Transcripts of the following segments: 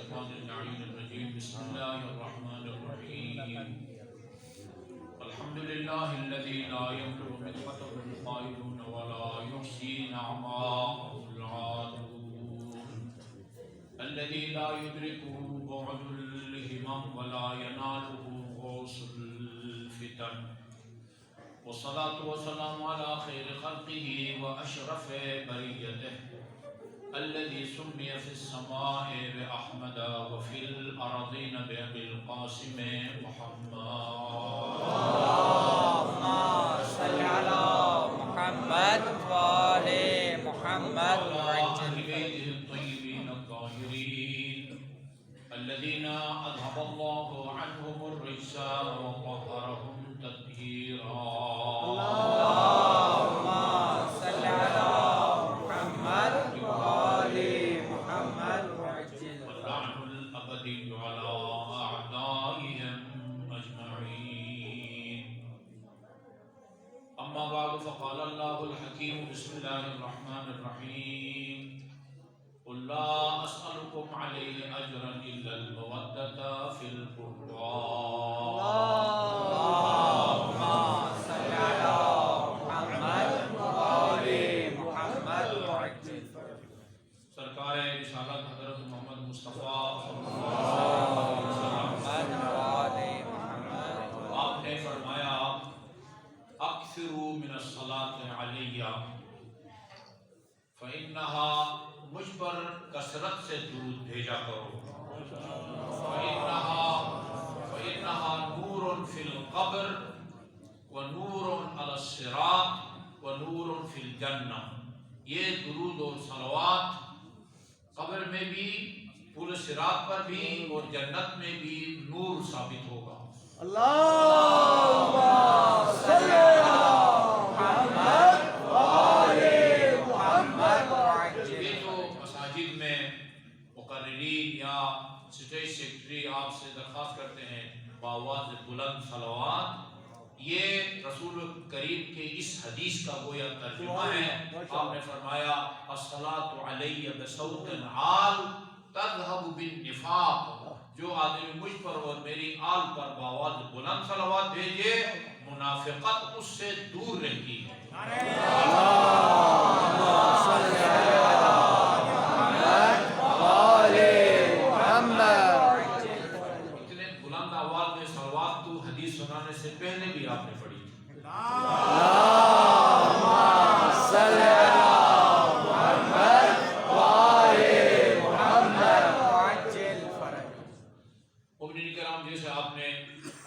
الشيطان اللعين الرجيم بسم الله الرحمن الرحيم الحمد لله الذي لا يملك مثقله القائلون ولا يحصي نعماءه العادون الذي لا يدركه بعد الهمم ولا يناله غوص الفتن والصلاة والسلام على خير خلقه وأشرف بريته الذي سمي في السماء بأحمد وفي الأرضين بأبي القاسم محمد اللهم صل على محمد وآل محمد وعلى وعجل أهل بيته الطيبين الطاهرين الذين أذهب الله عنهم الرجس وطهرهم تطهيرا اللهم صل على محمد وآل محمد وعجل واللعن الأبدي على أعدائهم أجمعين أما بعد فقال الله الحكيم بسم الله الرحمن الرحيم قل لا أسألكم عليه أجرا إلا المودة في القربى اللهم صل على محمد وآل محمد وعجل سرکار رسالت حضرت محمد مصطفیٰ محمد وآل محمد آپ نے فرمایا اکثروا من الصلاة علیہ فإنها مجھ پر کثرت سے درود بھیجا کرو فإنها نور فی القبر ونور علی الصراط ونور فی الجنہ یہ درود اور صلوات قبر میں بھی پورے صراط پر بھی اور جنت میں بھی نور ثابت ہوگا اللهم صل على محمد وآل محمد وعجل یہ جو مساجد میں مقررین یا اسٹیج سیکرٹری آپ سے درخواست کرتے ہیں بآواز بلند صلوات، یہ رسول کریم کے اس حدیث کا گویا ترجمہ ہے۔ آپ نے فرمایا الصلاۃ علی بصوت عال تذهب بالنفاق، جو آدمی مجھ پر اور میری آل پر بآواز بلند صلوات بھیجے منافقت اس سے دور رہتی ہے۔ اللهم صل على محمد وآل محمد اتنے بلند آواز میں صلوات تو حدیث سنانے سے پہلے بھی آپ نے پڑھی تھی۔ اللهم صل على محمد وآل محمد وعجل فرج مومنین کرام، جیسے آپ نے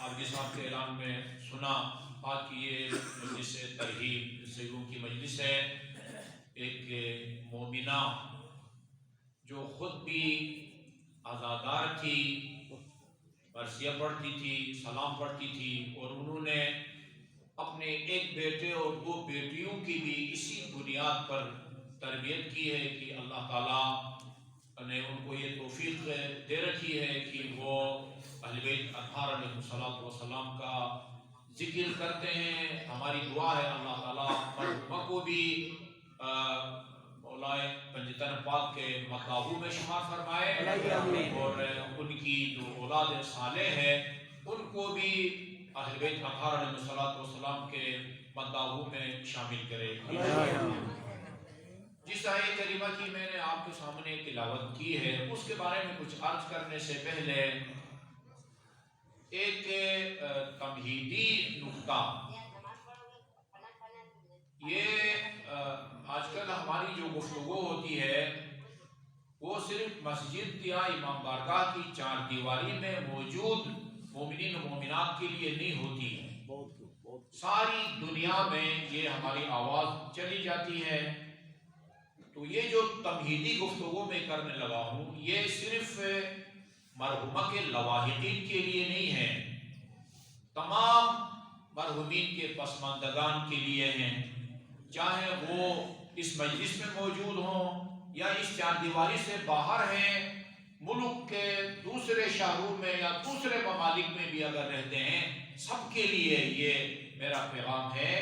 آپ کے صاحب کے اعلان میں سنا، آج کی یہ مجلس ترغیب سیدوں کی مجلس ہے۔ ایک مومنہ جو خود بھی عزادار تھی، مرثیہ پڑھتی تھی، سلام پڑھتی تھی، اور انہوں نے اپنے ایک بیٹے اور دو بیٹیوں کی بھی اسی بنیاد پر تربیت کی ہے کہ اللہ تعالیٰ نے ان کو یہ توفیق دے رکھی ہے کہ وہ اہل بیت اطہار علیہ السلام کا ذکر کرتے ہیں۔ ہماری دعا ہے اللہ تعالیٰ مرحومہ کو بھی مولائے پنجتن پاک کے مطلوب میں شمار فرمائے، اور ان کی جو اولاد صالح ہے ان کو بھی اہل بیت اطہار علیہ السلام کے مطلوب میں شامل کرے۔ جس آیت کریمہ کی میں نے آپ کے سامنے تلاوت کی ہے اس کے بارے میں کچھ عرض کرنے سے پہلے ایک تمہیدی نکتہ، یہ آج کل ہماری جو گفتگو ہوتی ہے وہ صرف مسجد یا امام بارگاہ کی چار دیواری میں موجود مومنین و مومنات کے لیے نہیں ہوتی ہے، ساری دنیا میں یہ ہماری آواز چلی جاتی ہے۔ تو یہ جو تمہیدی گفتگو میں کرنے لگا ہوں یہ صرف مرحومہ کے لواحقین کے لیے نہیں ہے، تمام مرحومین کے پسماندگان کے لیے ہیں، چاہے وہ اس مجلس میں موجود ہوں یا اس چار دیواری سے باہر ہیں، ملک کے دوسرے شہروں میں یا دوسرے ممالک میں بھی اگر رہتے ہیں، سب کے لیے یہ میرا پیغام ہے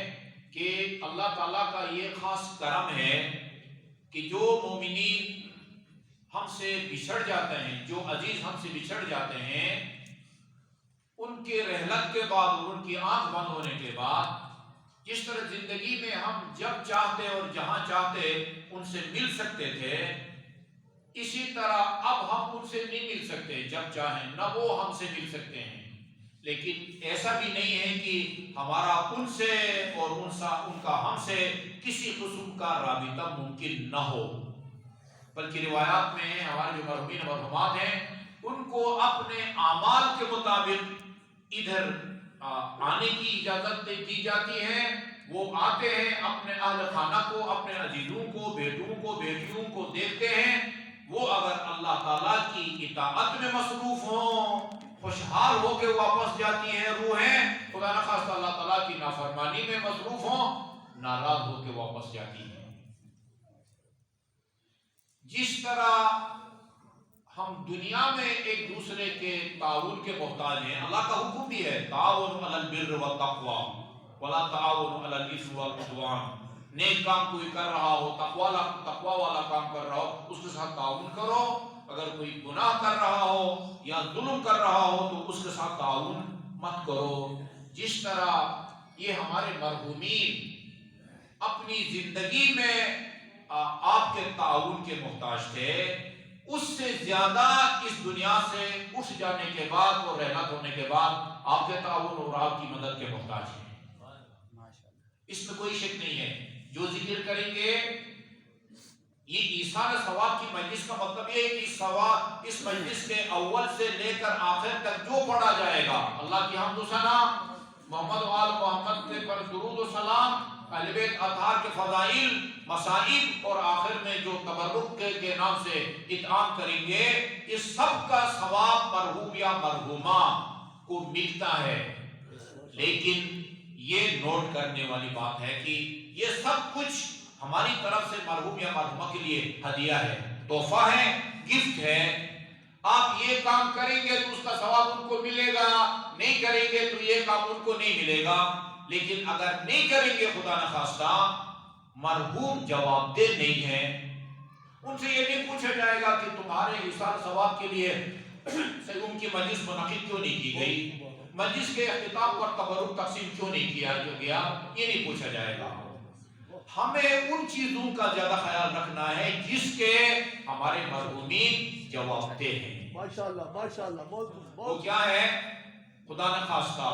کہ اللہ تعالیٰ کا یہ خاص کرم ہے کہ جو مومنین ہم سے بچھڑ جاتے ہیں، جو عزیز ہم سے بچھڑ جاتے ہیں، ان کے رحلت کے بعد اور ان کی آنکھ بند ہونے کے بعد جس طرح زندگی میں ہم جب چاہتے اور جہاں چاہتے ان سے مل سکتے تھے، اسی طرح اب ہم ان سے نہیں مل سکتے، جب چاہیں نہ وہ ہم سے مل سکتے ہیں۔ لیکن ایسا بھی نہیں ہے کہ ہمارا ان سے اور ان کا ہم سے کسی قسم کا رابطہ ممکن نہ ہو، بلکہ روایات میں ہمارے جو مرحومین مرحومات ہیں ان کو اپنے اعمال کے مطابق ادھر آنے کی اجازت دی جاتی ہے۔ وہ آتے ہیں، اپنے اہل خانہ کو، اپنے عزیزوں کو، بیٹوں کو، بیٹیوں کو دیکھتے ہیں۔ وہ اگر اللہ تعالیٰ کی اطاعت میں مصروف ہوں، خوشحال ہو کے واپس جاتی ہیں روحیں، خدا نخواستہ اللہ تعالیٰ کی نافرمانی میں مصروف ہوں، ناراض ہو کے واپس جاتی ہیں۔ جس طرح ہم دنیا میں ایک دوسرے کے تعاون کے محتاج ہیں، اللہ کا حکم بھی ہے تعاون علی البر والتقوی ولا تعاون علی الاثم والعدوان۔ نیک کام کوئی کر رہا ہو، تقوی والا کام کر رہا ہو، اس کے ساتھ تعاون کرو۔ اگر کوئی گناہ کر رہا ہو یا ظلم کر رہا ہو تو اس کے ساتھ تعاون مت کرو۔ جس طرح یہ ہمارے مرحومین اپنی زندگی میں آپ کے تعاون کے محتاج تھے، اس سے زیادہ اس دنیا سے اٹھ جانے کے بعد اور رحلت ہونے کے بعد آپ کے تعاون اور آپ کی مدد کے محتاج ہیں۔ اس میں کوئی شک نہیں ہے۔ جو ذکر کریں گے یہ ایثار ثواب کی مجلس کا مطلب یہ ہے کہ اس مجلس کے اول سے لے کر آخر تک جو پڑھا جائے گا، اللہ کی حمد و ثنا، محمد و آل محمد کے پر درود و سلام، اہل بیت اطہار کے فضائل، مسائل، اور آخر میں جو تبرک کے نام سے اطعام کریں گے، اس سب کا ثواب مرحوم یا مرحومہ کو ملتا ہے۔ لیکن یہ نوٹ کرنے والی بات ہے کہ یہ سب کچھ ہماری طرف سے مرحوم یا مرحومہ کے لیے ہدیہ ہے، تحفہ ہے، گفٹ ہے۔ آپ یہ کام کریں گے تو اس کا ثواب ان کو ملے گا، نہیں کریں گے تو یہ کام ان کو نہیں ملے گا۔ لیکن اگر نہیں کریں گے خدا نخواستہ، مرحوم جواب دہ نہیں ہے، ان سے یہ نہیں پوچھا جائے گا کہ تمہارے ایثار ثواب کے لیے ان کی مجلس منعقد کیوں نہیں کی گئی، مجلس کے اختتام پر تبرک تقسیم کیوں نہیں کیا گیا، یہ نہیں پوچھا جائے گا۔ ہمیں ان چیزوں کا زیادہ خیال رکھنا ہے جس کے ہمارے مرحومین جواب دہ ہیں۔ ماشاءاللہ ماشاءاللہ، وہ کیا ہے؟ خدا نخواستہ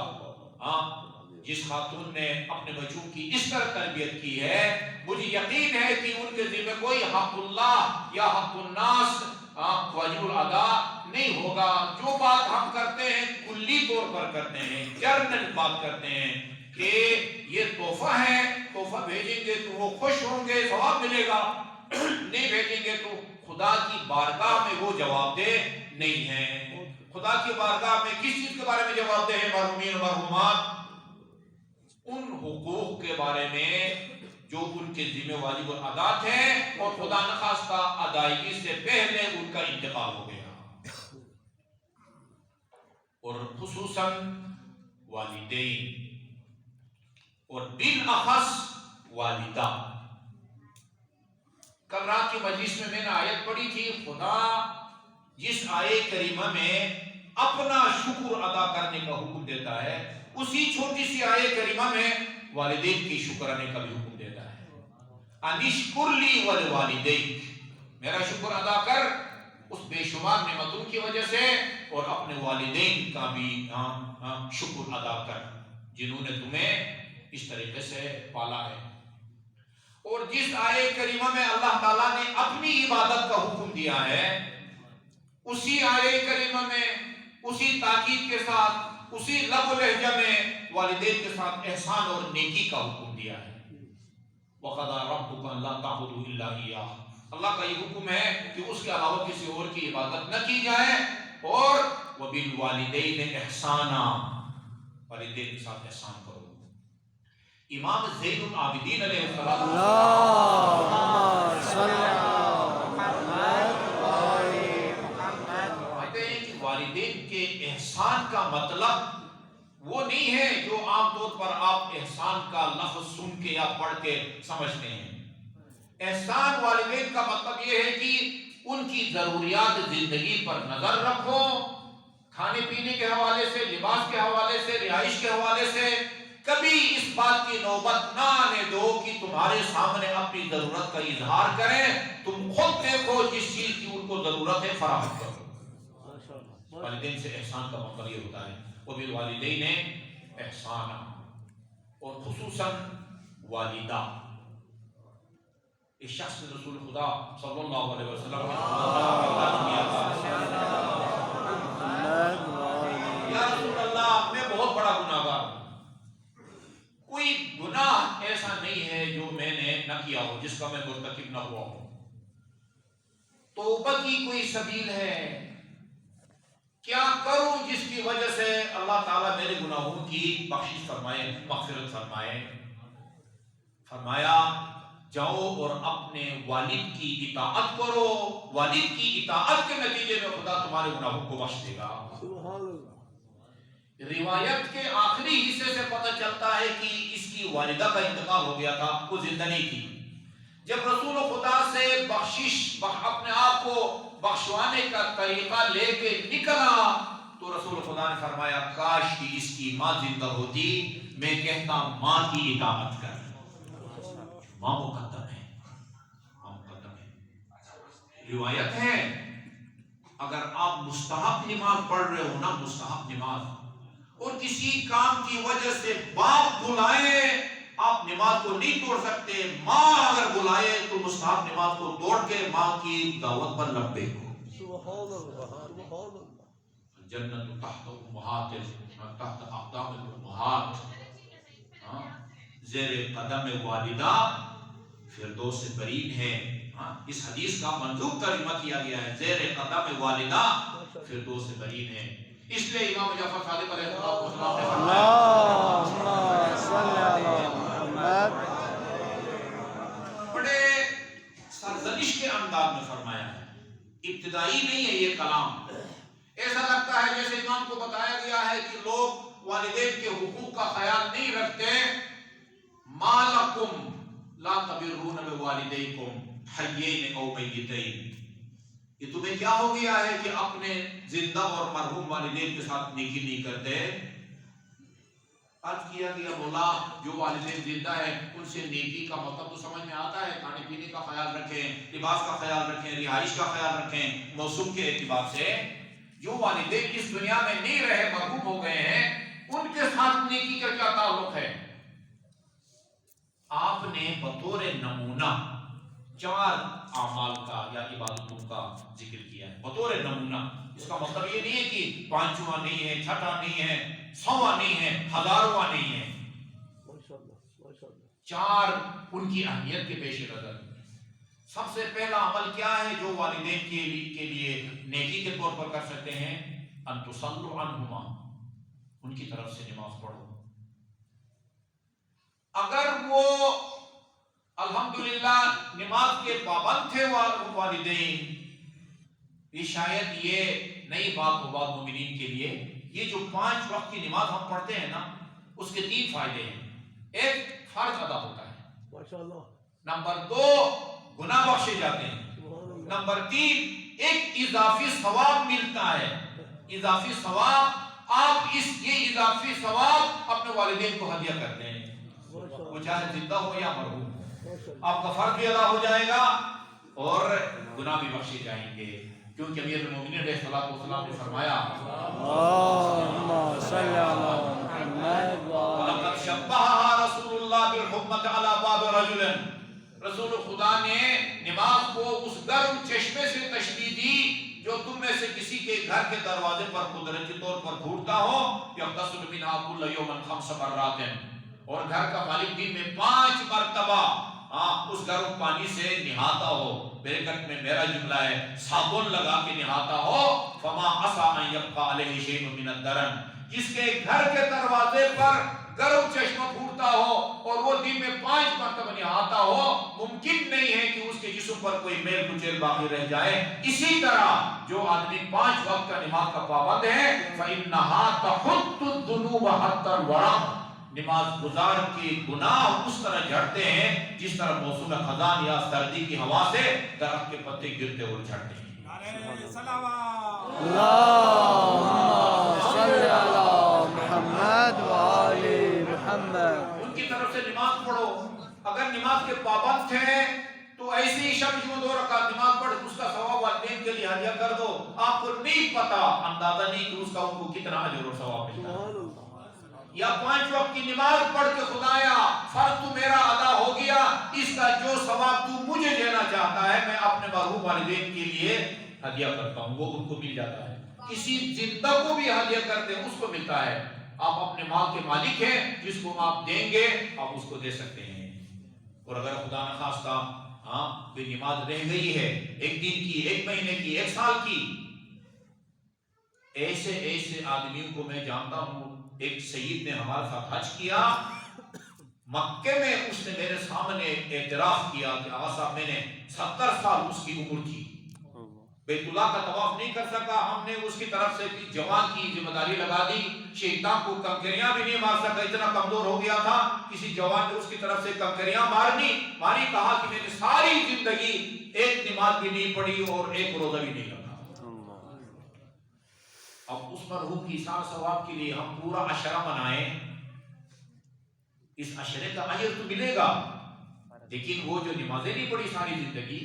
جس خاتون نے اپنے بچوں کی اس طرح تربیت کی ہے، مجھے یقین ہے کہ ان کے ذمہ کوئی حق اللہ یا حق الناس واجب الادا نہیں ہوگا۔ جو بات ہم کرتے ہیں کلی طور پر کرتے ہیں، جنرل بات کرتے ہیں کہ یہ تحفہ ہے، تحفہ بھیجیں گے تو وہ خوش ہوں گے، ثواب ملے گا، نہیں بھیجیں گے تو خدا کی بارگاہ میں وہ جواب دہ نہیں ہے۔ خدا کی بارگاہ میں کس چیز کے بارے میں جواب دہ ہیں مرحومین و مرحومات؟ ان حقوق کے بارے میں جو ان کے ذمہ واجب ادا تھے اور خدا نخواستہ ادائیگی سے پہلے ان کا انتقال ہو گیا، اور خصوصاً والدین اور بالاخص والدہ۔ کل رات کی مجلس میں نے آیت پڑھی تھی، خدا جس آیت کریمہ میں اپنا شکر ادا کرنے کا حکم دیتا ہے، اسی چھوٹی سی آیت کریمہ میں والدین کی شکرانے کا بھی حکم دیتا ہے۔ انشکر لی ولوالدیک، میرا شکر ادا کر اس بے شمار نعمتوں کی وجہ سے، اور اپنے والدین کا بھی شکر ادا کر جنہوں نے تمہیں اس طریقے سے پالا ہے۔ اور جس آیت کریمہ میں اللہ تعالیٰ نے اپنی عبادت کا حکم دیا ہے، اسی آیت کریمہ میں اسی تاکید کے ساتھ اسی لب و لہجہ میں والدین کے ساتھ احسان اور نیکی کا حکم دیا ہے۔ وَقَضَىٰ رَبُّكَ أَلَّا تَعْبُدُوا إِلَّا إِيَّاهُ، اللہ کا یہ حکم ہے کہ اس کے علاوہ کسی اور کی عبادت نہ کی جائے، اور وَبِالْوَالِدَيْنِ إِحْسَانًا، والدین کے ساتھ احسان کرو۔ امام زین العابدین علیہ السلام کہتے ہیں کہ والدین کے احسان کا مطلب وہ نہیں ہے جو عام طور پر آپ احسان کا لفظ سن کے یا پڑھ کے سمجھتے ہیں۔ احسان والدین کا مطلب یہ ہے کہ ان کی ضروریات زندگی پر نظر رکھو، کھانے پینے کے حوالے سے، لباس کے حوالے سے، رہائش کے حوالے سے کبھی اس بات کی نوبت نہ آنے دو کہ تمہارے سامنے اپنی ضرورت کا اظہار کریں. تم خود دیکھو جس چیز کی ان کو ضرورت ہے فراہم کرو. والدین سے احسان کا مطلب یہ ہوتا ہے وبالوالدین احسانا، اور خصوصاً والدہ. اس شخص نے رسول خدا صلی اللہ علیہ وسلم یا رسول اللہ میں بہت بڑا گناہگار ہوں، کوئی گناہ ایسا نہیں ہے جو میں نے نہ کیا ہو، جس کا میں مرتکب نہ ہوا ہوں، توبہ کی کوئی سبیل ہے؟ کیا کروں جس کی وجہ سے اللہ تعالیٰ میرے گناہوں کی بخشش فرمائے، مغفرت فرمائے؟ فرمایا جاؤ اور اپنے والد کی اطاعت کرو، والد کی اطاعت کے نتیجے میں خدا تمہارے گناہوں کو بخش دے گا. روایت کے آخری حصے سے پتہ چلتا ہے کہ اس کی والدہ کا انتقال ہو گیا تھا، وہ زندہ نہیں تھی. جب رسول خدا سے بخشش، اپنے آپ کو بخشوانے کا طریقہ لے کے نکلا تو رسول خدا نے فرمایا کاش کہ اس کی ماں زندہ ہوتی، میں کہتا ماں کی اطاعت کر. ماں مقدم ہے، ماں مقدم ہے. روایت ہے اگر آپ مستحب نماز پڑھ رہے ہو نا، مستحب نماز، اور کسی کام کی وجہ سے باپ بلائے، آپ نماز کو نہیں توڑ سکتے، ماں اگر بلائے تو مستحب نماز کو توڑ کے ماں کی دعوت پر لبیک ہو. جنت تحت امہات، تحت اقدام امہات، زیر قدم والدہ فردوس برین ہے. اس حدیث کا منظور ترجمہ کیا گیا ہے زیر قدم والدہ فردوس برین ہے. اس لیے امام جعفر صادق علیہ السلام نے فرمایا بڑے سرزنش کے انداز میں فرمایا ہے، ابتدائی نہیں ہے یہ کلام. ایسا لگتا ہے جیسے امام کو بتایا گیا ہے کہ لوگ والدین کے حقوق کا خیال نہیں رکھتے. ما لکم لا تبرون بوالدیکم حیین او میتین، یہ تمہیں کیا ہو گیا ہے کہ اپنے زندہ اور مرحوم والدین کے ساتھ نیکی نہیں کرتے؟ عرض کیا گیا مولا جو والدین زندہ ہیں ان سے نیکی کا مطلب تو سمجھ میں آتا ہے، کھانے پینے کا خیال رکھیں، لباس کا خیال رکھیں، رہائش کا خیال رکھیں. موسم کے اعتبار سے جو والدین اس دنیا میں نہیں رہے، مرحوم ہو گئے ہیں، ان کے ساتھ نیکی کا کیا تعلق ہے؟ آپ نے بطور نمونہ 4 اعمال کا یا عبادتوں کا ذکر کیا ہے بطور نمونہ. اس کا مطلب یہ نہیں ہے کہ 5واں نہیں ہے، 6واں نہیں ہے، 100واں نہیں ہے، 1000واں نہیں ہے. 4 ان کی اہمیت کے پیش نظر سب سے پہلا عمل کیا ہے جو والدین کے لیے نیکی کے طور پر کر سکتے ہیں؟ ان تصلوا عنہما، ان کی طرف سے نماز پڑھو. اگر وہ الحمدللہ نماز کے پابند تھے والدین، یہ شاید یہ نئی بات ہو مومنین کے لیے. یہ جو 5 وقت کی نماز ہم پڑھتے ہیں نا، اس کے 3 فائدے ہیں. ایک، فرض ادا ہوتا ہے. نمبر 2، گناہ بخشے جاتے ہیں. نمبر 3، ایک اضافی ثواب ملتا ہے. اضافی ثواب، آپ یہ اضافی ثواب اپنے والدین کو ہدیہ کرتے ہیں، وہ چاہے زندہ ہو یا مرحوم. آپ کا فرض بھی ادا ہو جائے گا اور گناہ بھی بخشے جائیں گے، کیونکہ امیر المومنین علیہ الصلوۃ والسلام نے فرمایا اللہم صل علی محمد وَلَقَدْ شَبَّهَهَا رسول اللہ بالحمۃ علی باب رجل. رسول خدا نے نماز کو اس گرم چشمے سے تشبیہ دی جو تم میں سے کسی کے گھر کے دروازے پر قدرتی طور پر پھوٹتا ہو. یغتسل منها كل يوم 5 مرات، اور گھر کا مالک دن میں 5 مرتبہ اس گرم پانی سے نہاتا ہو. بریکٹ میں میرا جملہ ہے، صابن لگا کے نہاتا ہو. فما عسى ان يبقى عليه شيء من الدرن، جس کے گھر کے دروازے پر گرم چشمہ پھوٹتا ہو اور وہ دن میں 5 مرتبہ نہاتا ہو، ممکن نہیں ہے کہ اس کے جسم پر کوئی میل کچیل باقی رہ جائے. اسی طرح جو آدمی 5 وقت کا نماز کا پابند ہے فإنها تحط الذنوب حتى الورق، نماز گزار کے گناہ اس طرح جھڑتے ہیں جس طرح موسم خزان یا سردی کی ہوا سے درخت کے پتے گرتے اور جھڑتے ہیں۔ اللہم صلی علی محمد وآل محمد۔ ان کی طرف سے نماز پڑھو، اگر نماز کے پابند تھے تو ایسے ہی شب میں 2 رکعت نماز پڑھ اس کا ثواب والدین کے لیے ہدیہ کر دو۔ آپ کو نہیں پتا، اندازہ نہیں کہ اس کا ان کو کتنا اجر اور ثواب ملتا ہے۔ یا 5 وقت کی نماز پڑھ کے خدایا فرض تو میرا ادا ہو گیا، اس کا جو ثواب تو مجھے دینا چاہتا ہے میں اپنے مرحوم والدین کے لیے ہدیہ کرتا ہوں، وہ ان کو مل جاتا ہے۔ کسی زندہ کو بھی ہدیہ کرتے ہیں اس کو ملتا ہے۔ آپ اپنے مال کے مالک ہیں، جس کو آپ دیں گے آپ اس کو دے سکتے ہیں۔ اور اگر خدا نخواستہ کوئی نماز رہ گئی ہے 1 دن کی، 1 مہینے کی، 1 سال کی، ایسے آدمیوں کو میں جانتا ہوں۔ ایک سید نے ہمارے ساتھ حج کیا، مکے میں اس نے میرے سامنے اعتراف کیا کہ آقا صاحب میں نے 70 سال اس کی عمر تھی، بیت اللہ کا طواف نہیں کر سکا، ہم نے اس کی طرف سے جوان کی ذمہ داری لگا دی، شیطان کو کنکریاں بھی نہیں مار سکا، اتنا کمزور ہو گیا تھا۔ کسی جوان نے اس کی طرف سے کنکریاں ماری، کہا کہ میں نے ساری زندگی 1 نماز بھی نہیں پڑھی اور 1 روزہ بھی نہیں رکھا۔ اب اس مرحوم کی اثار ثواب کے لیے ہم پورا عشرہ منائیں، اس عشرے کا اجر تو ملے گا، لیکن وہ جو نمازیں نہیں پڑھی ساری زندگی۔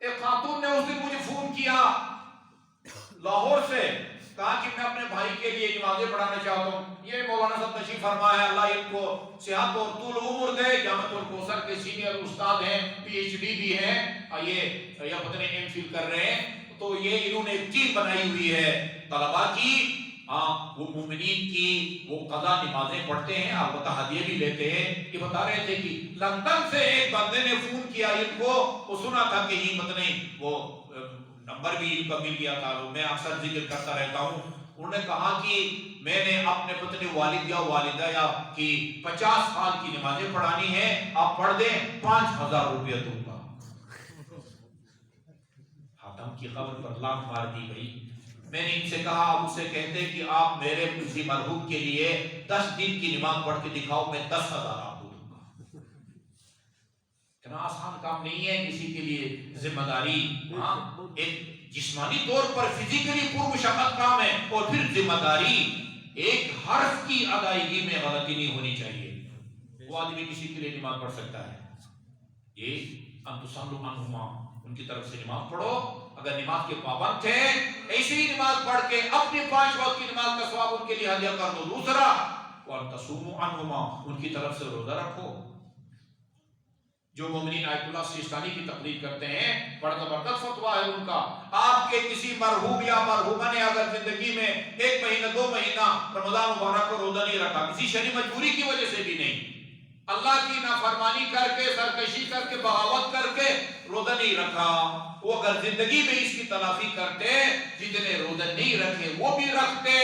ایک خاتون نے اس دن مجھے فون کیا لاہور سے، کہا کہ میں اپنے بھائی کے لیے نمازیں پڑھانا چاہتا ہوں۔ یہ مولانا صاحب تشریف فرمایا، اللہ ان کو صحت اور طول عمر دے، جامعۃ الکوثر کے سینئر استاد ہیں، PhD بھی ہیں، یہ پتہ نہیں M.Phil کر رہے ہیں۔ تو یہ انہوں نے ایک ٹیم بنائی ہوئی ہے طلباء کی، وہ مومنین کی، وہ قضا نمازیں پڑھتے ہیں، البتہ ہدیے بھی لیتے ہیں۔ یہ بتا رہے تھے کہ لندن سے ایک بندے نے فون کیا ان کو، وہ سنا تھا کہ یہ مت نہیں، وہ نمبر بھی ان کا مل گیا تھا، میں اکثر ذکر کرتا رہتا ہوں۔ انہوں نے کہا کہ میں نے اپنے پتنی والد یا والدہ یا کی 50 سال کی نمازیں پڑھانی ہے، آپ پڑھ دیں، 5000 روپیہ دوں گا۔ حاتم کی خبر پر لاکھ مار دی گئی۔ میں نے ان سے کہا، آپ اسے کہتے کہ آپ میرے کسی مرحوم کے لیے 10 دن کی نماز پڑھ کے دکھاؤ، میں 10,000 آپ کو دوں گا۔ اتنا آسان کام نہیں ہے کسی کے لیے ذمہ داری، ایک جسمانی طور پر فزیکلی پرمشقت کام ہے، اور پھر ذمہ داری، ایک حرف کی ادائیگی میں غلطی نہیں ہونی چاہیے۔ وہ آدمی کسی کے لیے نماز پڑھ سکتا ہے۔ یہ انتصلوا عنہما، ان کی طرف سے نماز پڑھو۔ اگر نماز کے پابند تھے، ایسی ہی نماز پڑھ کے اپنی 5 وقت کی نماز کا ثواب ان کے لیے ہدیہ کر دو۔ دوسرا، وَانْتَصُومُوا عَنْهُمَا، ان کی طرف سے روزہ رکھو۔ جو مومنین آیت اللہ سیستانی کی تقلید کرتے ہیں، بڑا زبردست فتویٰ ہے ان کا۔ آپ کے کسی مرحوم یا مرحومہ نے اگر زندگی میں 1 مہینہ 2 مہینہ رمضان مبارک کو روزہ نہیں رکھا، کسی شرعی مجبوری کی وجہ سے بھی نہیں، اللہ کی نافرمانی کر کے، سرکشی کر کے، بغاوت کر کے روزہ نہیں رکھا، وہ اگر زندگی میں اس کی تلافی کرتے، جتنے روزہ نہیں رکھے وہ بھی رکھتے،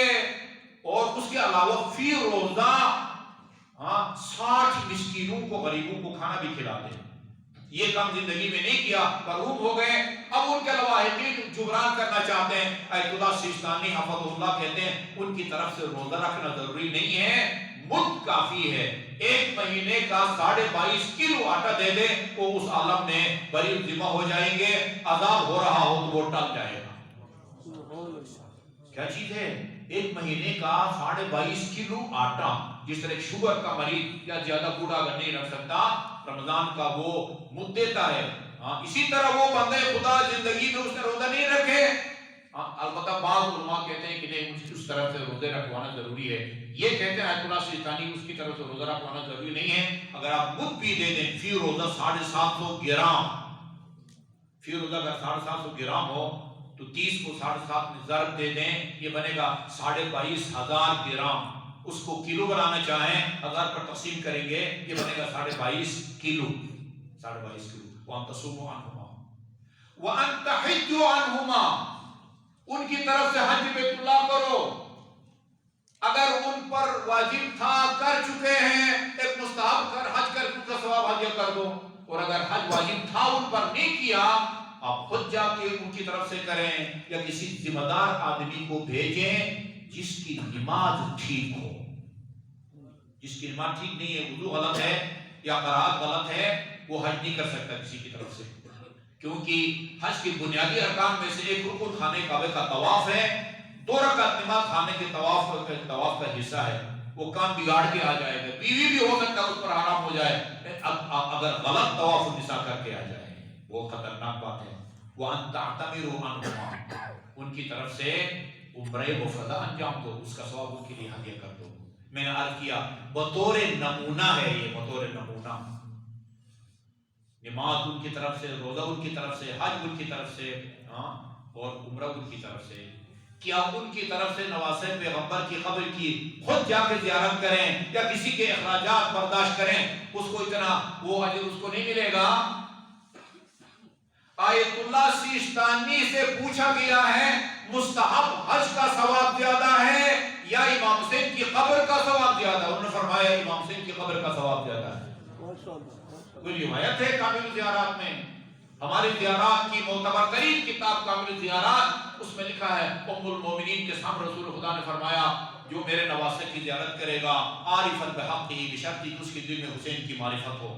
اور اس کے علاوہ فی روزہ 60 مسکینوں کو، غریبوں کو کھانا بھی کھلاتے۔ یہ کام زندگی میں نہیں کیا، مرحوم ہو گئے، اب ان کے لواحقین جبران کرنا چاہتے ہیں۔ آیت اللہ سیستانی حفظ اللہ کہتے ہیں ان کی طرف سے روزہ رکھنا ضروری نہیں ہے، مد کافی ہے۔ 1 مہینے کا 22.5 کلو آٹا دے دے، وہ اس عالم میں بری ذمہ ہو جائیں گے، عذاب ہو رہا ہو تو وہ ٹل جائے گا۔ کیا چیز ہے؟ 1 مہینے کا 22.5 کلو آٹا، جس طرح شوگر کا مریض یا زیادہ کوڑا اگر نہیں رکھ سکتا، رمضان کا وہ مد دیتا ہے۔ اسی طرح وہ بندے خدا زندگی میں اس نے روزہ نہیں رکھے، البتہ بعض علماء کہتے ہیں کہ نہیں، اس طرح سے روزے رکھوانا ضروری ہے۔ یہ کہتے ہیں آیت اللہ سیستانی اس کی طرف سے روزہ رکھوانا ضروری نہیں ہے۔ اگر آپ مد بھی دے دیں، فی روزہ 750 گرام، فی روزہ اگر 750 گرام ہو تو 30 کو 7.5 میں ضرب دے دیں، یہ بنے گا 22,500 گرام۔ اس کو کلو بنانا چاہیں، 1000 پر تقسیم کریں گے، یہ بنے گا 22.5 کلو، 22.5 کلو۔ وَأَن تَصُومُوا عَنْهُمَا وَأَن تَحِجُّوا عَنْهُمَا، ان کی طرف سے حج بیت اللہ کرو۔ اگر ان پر واجب تھا، کر چکے ہیں، ایک مستحب کر حج کر ان کا ثواب ہدیہ کر دو، اور اگر حج واجب تھا ان پر نہیں کیا، آپ خود جا کے ان کی طرف سے کریں، یا کسی ذمہ دار آدمی کو بھیجیں جس کی نماز ٹھیک ہو۔ جس کی نماز ٹھیک نہیں ہے، وضو غلط ہے یا قرات غلط ہے، وہ حج نہیں کر سکتا کسی کی طرف سے، کیونکہ حج کے بنیادی ارکان میں سے ایک رکن خانہ کعبہ کا طواف ہے، 2 رکعت نماز خانے کے طواف کا حصہ ہے، وہ کام بگاڑ کے آ جائے گا، بیوی بھی ہو سکتا ہے اس پر حرام ہو جائے اگر غلط طواف النساء کر کے آ جائے، وہ خطرناک بات ہے۔ وَأَن تَعْتَمِرُوا عَنْهُمَا، ان کی طرف سے عمرہ مفردہ انجام دو، اس کا ثواب ان کے لیے ہدیہ کر دو۔ میں نے عرض کیا بطور نمونہ ہے، یہ بطور نمونہ، نماز ان کی طرف سے، روزہ ان کی طرف سے، حج ان کی طرف سے، اور عمرہ ان کی طرف سے۔ کیا ان کی طرف سے نواسے پیغمبر کی قبر کی خود جا کے زیارت کریں یا کسی کے اخراجات برداشت کریں، اس کو اتنا وہ اجر اس کو نہیں ملے گا؟ آیت اللہ سیستانی سے پوچھا گیا ہے مستحب حج کا ثواب زیادہ ہے یا امام حسین کی قبر کا ثواب زیادہ؟ انہوں نے فرمایا امام حسین کی قبر کا ثواب زیادہ ہے۔ کوئی روایت ہے کامل زیارات میں؟ ہماری زیارات کی معتبر ترین کتاب کامل زیارات، اس میں لکھا ہے ام المومنین کے سامنے رسول خدا نے فرمایا جو میرے نواسے کی زیارت کرے گا عارفا بحقہ، بشرط کہ اس کے دل میں حسین کی معرفت ہو۔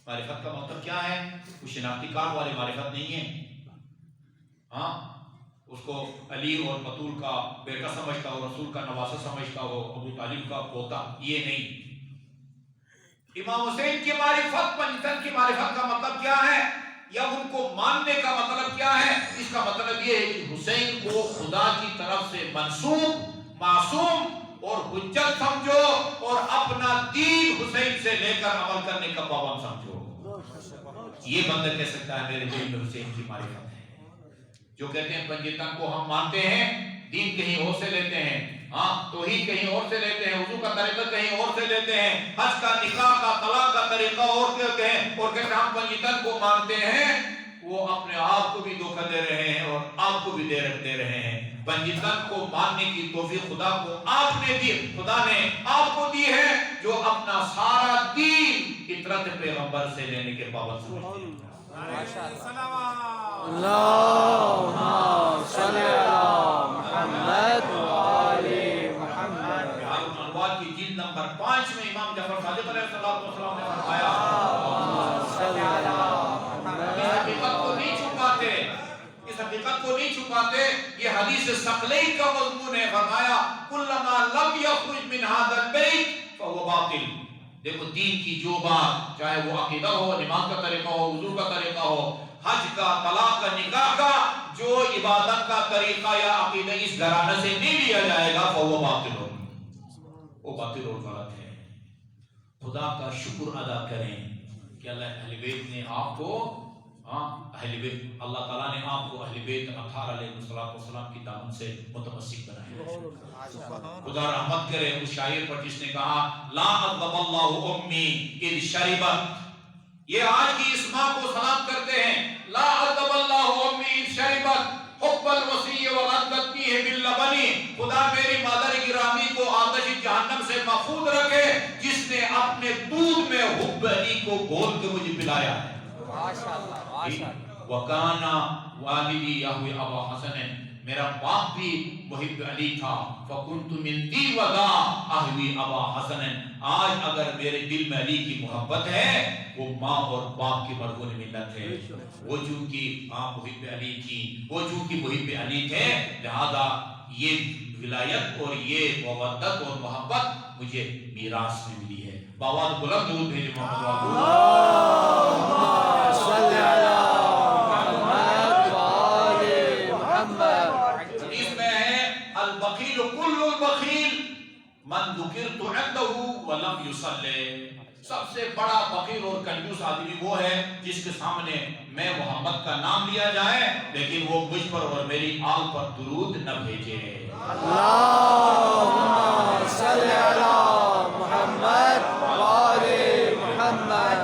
معرفت کا مطلب کیا ہے؟ وہ شناختی کارڈ والی معرفت نہیں ہے، اس کو علی اور بطول کا بیٹا سمجھتا ہو، رسول کا نواسہ سمجھتا ہو، ابو طالب کا پوتا، یہ نہیں۔ امام حسین کی معرفت، پنجتن کی معرفت کا مطلب کیا ہے یا ان کو ماننے کا مطلب کیا ہے؟ اس کا مطلب یہ ہے کہ حسین کو خدا کی طرف سے منسوب، معصوم اور حجت سمجھو اور اپنا دین حسین سے لے کر عمل کرنے کا پابند سمجھو۔ یہ بندہ کہہ سکتا ہے میرے دل میں حسین کی معرفت ہے۔ جو کہتے ہیں پنجتن کو ہم مانتے ہیں، دین کہیں اور سے لیتے ہیں، توحید کہیں اور سے لیتے ہیں، وضو کا طریقہ کہیں اور سے لیتے ہیں، حج کا، نکاح کا، طلاق کا طریقہ اور کہتے ہیں، اور کہتے ہیں ہم پنجتن کو مانتے ہیں، وہ اپنے آپ کو بھی دھوکہ دے رہے ہیں اور آپ کو بھی دے رہے ہیں۔ پنجتن کو ماننے کی توفیق خدا کو آپ نے دی، خدا نے آپ کو دی ہے جو اپنا سارا دین فطرت پیغمبر سے لینے کے پابند سمجھتے ہیں۔ اللہم صلی علی محمد وآل محمد۔ الانوار کی جلد نمبر 5 میں امام جعفر صادق علیہ السلام نے فرمایا صلی علی محمد۔ اس حقیقت کو نہیں چھپاتے، اس حقیقت کو نہیں چھپاتے، یہ حدیث ثقلین کا مضمون ہے۔ فرمایا کلما لم یخرج من هذا البیت فهو باطل۔ دیکھو دین کی جو بات، چاہے وہ عقیدہ ہو، نماز کا طریقہ ہو، وضو کا طریقہ ہو، حج کا، طلاق کا، نکاح کا، جو عبادت کا طریقہ یا عقیدہ اس گھرانے سے نہیں لیا جائے گا فهو باطل، وہ باطل اور غلط ہے۔ خدا کا شکر ادا کریں کہ اللہ اہل بیت نے آپ کو، اہل بیت، اللہ تعالیٰ نے آپ کو اہل بیت اطہار علیہ السلام کی دامن سے متمسک بنایا۔ خدا رحمت کرے اس شاعر پر جس نے کہا لا عذب اللہ امی اذ شربت، یہ آج کی اس ماں کو سلام کرتے ہیں، لا عذب اللہ امی اذ شربت حب الوصی وردت بیہ باللبن، خدا میری مادر گرامی کو آتش جہنم سے محفوظ رکھے جس نے اپنے دودھ میں حب علی کو گھول کے مجھے پلایا ہے۔ وَقَانَ وَالِدِي يَحْوِي أَبَا حَسَنٍ، میرا باپ بھی محب علی تھا، فَكُنْتُ مِنْ دِي وَدَا أَحْوِي أَبَا حَسَنٍ، آج اگر میرے دل میں علی کی محبت ہے وہ ماں اور باپ کی مرہون منت ہے۔ وہ چونکہ محب علی تھی، وہ چونکہ محب علی تھے، لہذا یہ ولایت اور یہ مودت اور محبت مجھے میراث میں ملی ہے۔ باواد بلند درود بھیجے محمد صلی علی محمد وآل محمد۔ اس میں ہے البخیل کل البخیل من ذکرت عنده ولم یصلی، سب سے بڑا بخیل اور کنجوس آدمی وہ ہے جس کے سامنے میں محمد کا نام لیا جائے لیکن وہ مجھ پر اور میری آل پر درود نہ بھیجے۔ اللہم صلی علی محمد وآل محمد۔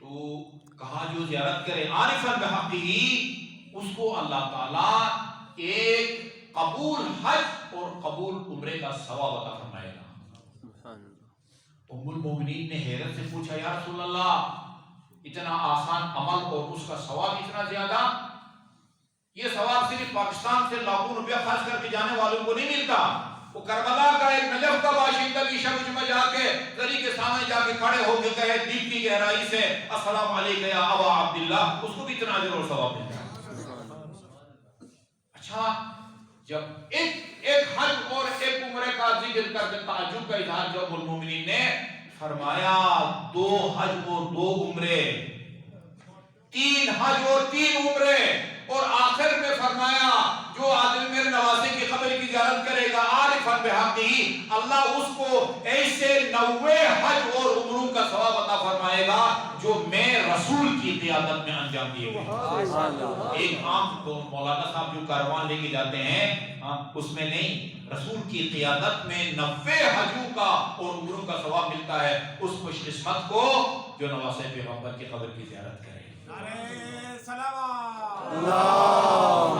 تو کہا جو زیارت کرے عارفاً بحقہ، اس کو اللہ تعالیٰ ایک قبول حج اور قبول عمرے کا ثواب عطا فرمائے گا۔ ام المومنین نے حیرت سے پوچھا یا رسول اللہ اتنا آسان عمل اور اس کا ثواب اتنا زیادہ؟ یہ ثواب صرف پاکستان سے لاکھوں روپیہ خرچ کر کے جانے والوں کو نہیں ملتا، وہ کربلا کا ایک نجف کا باشندہ بھی شمس میں جا کے زری کے سامنے جا کے کھڑے ہو کے کہے دل کی گہرائی سے السلام علیکم یا ابا عبداللہ، اس کو بھی اتنا اجر اور ثواب ملتا ہے۔ اچھا، جب ایک حج اور ایک عمرے کا ذکر کر کے تعجب کا اظہار جو المومنین نے فرمایا 2 حج اور 2 عمرے، 3 حج اور 3 عمرے، اور آخر میں فرمایا جو آدمی میرے نواسے کی قبر کی زیارت کرے گا عارفاً بحقہ، اللہ اس کو ایسے 90 حج اور عمروں کا ثواب عطا فرمائے گا جو میں رسول کی قیادت میں انجام دیے گئے۔ ایک عام تو مولانا صاحب جو کاروان لے کے جاتے ہیں اس میں نہیں، رسول کی قیادت میں 90 حجوں کا اور عمروں کا ثواب ملتا ہے اس خوش قسمت کو جو نواسے پیغمبر کی قبر کی زیارت کرے۔ اللہم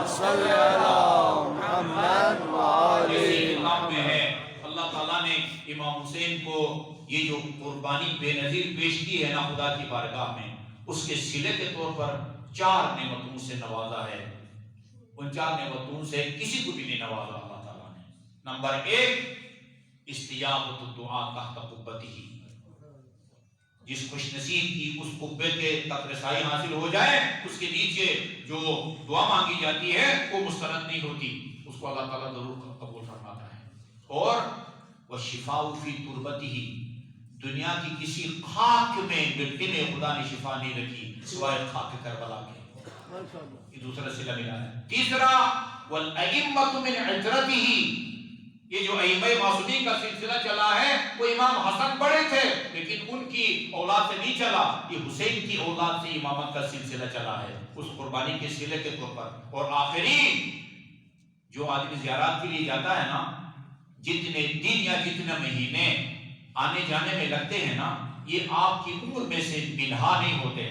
صلی علی محمد وآلہ محمد میں ہے اللہ تعالیٰ نے امام حسین کو یہ جو قربانی بے نظیر پیش کی ہے نا خدا کی بارگاہ میں، اس کے صلے کے طور پر 4 نعمتوں سے نوازا ہے۔ ان 4 نعمتوں سے کسی کو بھی نہیں نوازا اللہ تعالیٰ نے۔ نمبر 1 استجابت الدعاء تحت قبتہ، جس خوش نصیب کی اس قبے کے تک رسائی حاصل ہو جائے اس کے نیچے جو دعا مانگی جاتی ہے وہ مسترد نہیں ہوتی، اس کو اللہ تعالیٰ ضرور قبول فرماتا ہے۔ اور وشفاء فی تربتہ، دنیا کی کسی خاک میں مٹی میں خدا نے شفا نہیں رکھی سوائے خاک کربلا کے، یہ دوسرا صلہ ملا ہے۔ تیسرا والائمۃ من عترتہ، یہ جو ائمہ معصومین کا سلسلہ چلا ہے وہ امام حسن بڑے تھے لیکن ان کی اولاد سے نہیں چلا، یہ حسین کی اولاد سے امامت کا سلسلہ چلا ہے اس قربانی کے صلے کے طور پر۔ اور آخری جو آدمی زیارات کے لیے جاتا ہے نا، جتنے دن یا جتنے مہینے آنے جانے میں لگتے ہیں نا، یہ آپ کی عمر میں سے منہا نہیں ہوتے،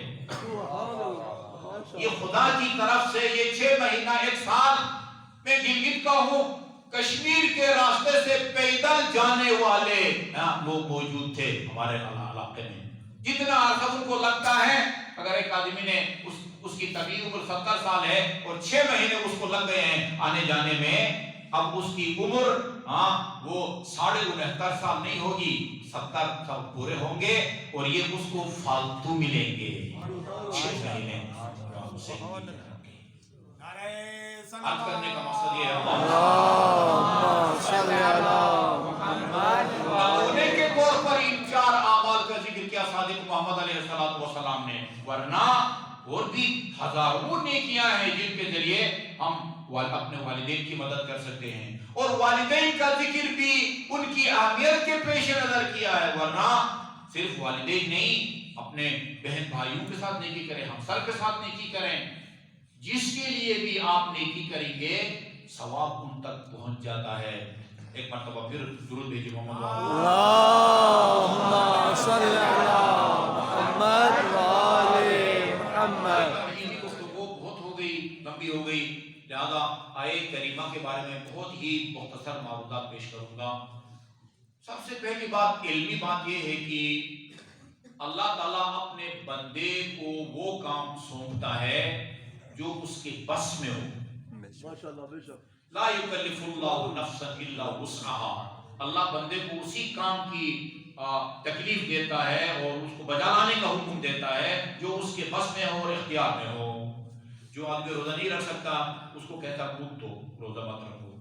یہ خدا کی طرف سے یہ 6 مہینہ 1 سال میں گلگت کا ہوں کشمیر کے راستے سے پیدل جانے والے لوگ موجود تھے ہمارے علاقے میں، جتنا عرصہ ان کو لگتا ہے۔ اگر ایک آدمی نے اس کی طبیعی عمر 70 سال ہے اور 6 مہینے اس کو لگ گئے ہیں آنے جانے میں، اب اس کی عمر وہ 69.5 سال نہیں ہوگی، 70 سال پورے ہوں گے اور یہ اس کو فالتو ملیں گے 6 مہینے۔ عرض کرنے کا مقصد یہ ہے اللہم صلی علی محمد نمونے کے طور پر ان 4 اعمال کا ذکر کیا صادق محمد علیہ السلام نے، ورنہ اور بھی ہزاروں نیکیاں ہیں جن کے ذریعے ہم اپنے والدین کی مدد کر سکتے ہیں، اور والدین کا ذکر بھی ان کی اہمیت کے پیش نظر کیا ہے، ورنہ صرف والدین نہیں، اپنے بہن بھائیوں کے ساتھ نیکی کریں، ہمسر کے ساتھ نیکی کریں، جس کے لیے بھی آپ نیکی کریں گے ثواب ان تک پہنچ جاتا ہے۔ ایک مرتبہ پھر درود بھیجیے محمد اللہم صلی علی محمد وآلہ محمد۔ یہ گفتگو بہت ہو گئی، لمبی ہو گئی، لہذا آیت کریمہ کے بارے میں بہت ہی مختصر معلومات پیش کروں گا۔ سب سے پہلی بات علمی بات یہ ہے کہ اللہ تعالیٰ اپنے بندے کو وہ کام سونپتا ہے جو اس کے بس میں ہو۔ لا یکلف اللہ نفسا الا وسعها، اللہ بندے کو اسی کام کی تکلیف دیتا ہے اور اس کو بجا لانے کا حکم دیتا ہے جو اس کے بس میں ہو اور اختیار میں ہو۔ جو آدمی روزہ نہیں رکھ سکتا اس کو کہتا کود دو، روزہ مت رکھو۔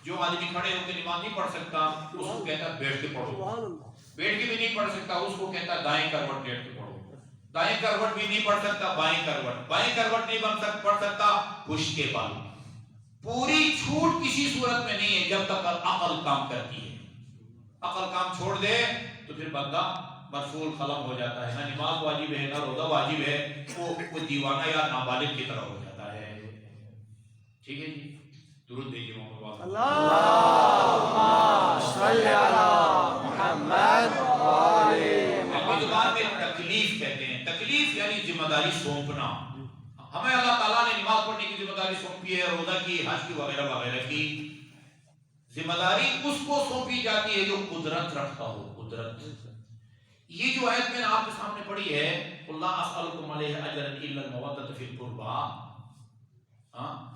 جو آدمی کھڑے ہو کے نماز نہیں پڑھ سکتا اس کو کہتا بیٹھ کے پڑھو، بیٹھ کے بھی نہیں پڑھ سکتا اس کو کہتا دائیں کروٹ لیٹ کے پڑھو، دائیں کروٹ بھی نہیں پڑھ سکتا بائیں کروٹ نہیں پڑھ سکتا پشت کے بال۔ پوری چھوٹ کسی صورت میں نہیں ہے جب تک عقل کام کرتی ہے، عقل کام چھوڑ دے تو پھر بندہ مرسول قلم ہو جاتا ہے، نہ نماز واجب ہے نہ روزہ واجب ہے، وہ دیوانہ یا نابالغ کی طرح ہو جاتا ہے۔ ٹھیک ہے جی، درود بھیجیے محمد۔ اللہم صلی علی محمد وآلہ محمد۔ زبان میں تکلیف کہتے ہیں، تکلیف یعنی ذمہ داری سونپنا۔ ہمیں اللہ تعالیٰ نے نماز پڑھنے کی ذمہ داری سونپی ہے، روزہ کی، حج کی، وغیرہ وغیرہ کی ذمہ داری اس کو سونپی جاتی ہے جو قدرت رکھتا ہو۔ قدرت، یہ جو آیت میں نے آپ کے سامنے پڑھی ہے اللہ اسألکم علیہ اجرا الا المودۃ فی القربى،